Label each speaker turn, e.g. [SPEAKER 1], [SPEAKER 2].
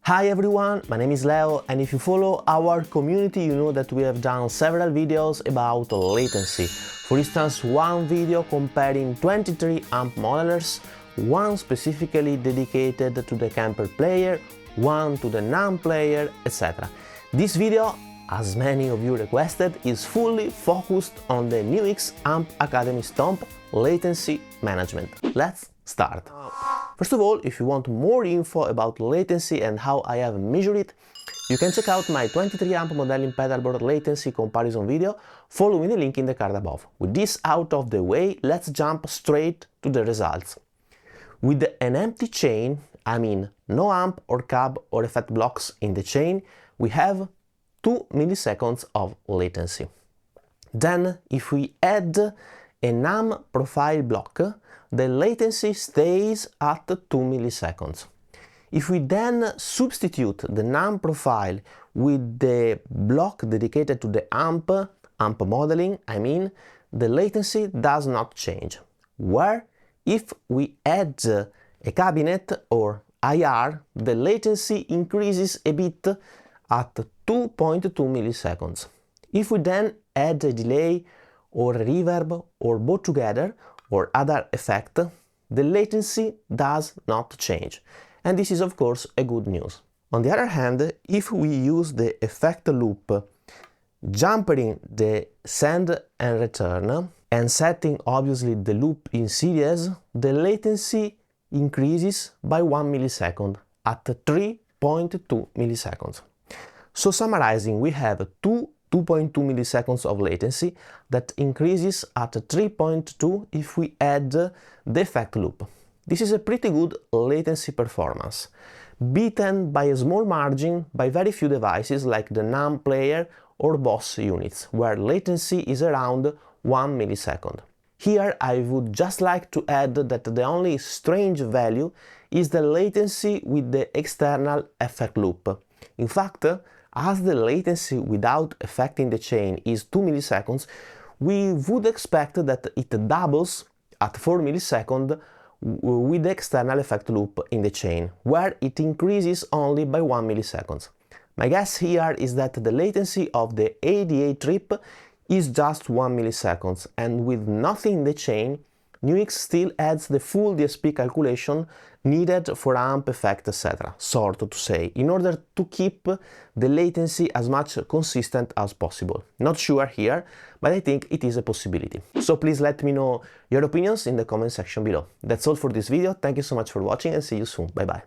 [SPEAKER 1] Hi everyone, my name is Leo, and if you follow our community you know that we have done several videos about latency. For instance, one video comparing 23 amp modelers, one specifically dedicated to the camper player, one to the non-player, etc. This video, as many of you requested, is fully focused on the NUX Amp Academy Stomp latency management. Let's start. First of all, if you want more info about latency and how I have measured it, you can check out my 23 amp modeling pedalboard latency comparison video following the link in the card above. With this out of the way, let's jump straight to the results. With an empty chain, I mean no amp or cab or effect blocks in the chain, we have 2 milliseconds of latency. Then, if we add a NAM profile block, the latency stays at 2 milliseconds. If we then substitute the NAM profile with the block dedicated to the amp modeling, the latency does not change. Where if we add a cabinet or IR, the latency increases a bit at 2.2 milliseconds. If we then add a delay or a reverb or both together, or other effect, the latency does not change. And this is of course a good news. On the other hand, if we use the effect loop, jumping the send and return, and setting obviously the loop in series, the latency increases by 1 millisecond at 3.2 milliseconds. So summarizing, we have 2.2 milliseconds of latency that increases at 3.2 if we add the effect loop. This is a pretty good latency performance, beaten by a small margin by very few devices like the NAM player or Boss units, where latency is around 1 millisecond. Here I would just like to add that the only strange value is the latency with the external effect loop. In fact, as the latency without affecting the chain is 2 milliseconds, we would expect that it doubles at 4 milliseconds with the external effect loop in the chain, where it increases only by 1 millisecond. My guess here is that the latency of the ADA trip is just 1 millisecond, and with nothing in the chain, NUX still adds the full DSP calculation needed for amp effect, etc., sort to say, in order to keep the latency as much consistent as possible. Not sure here, but I think it is a possibility. So please let me know your opinions in the comment section below. That's all for this video. Thank you so much for watching and see you soon. Bye bye.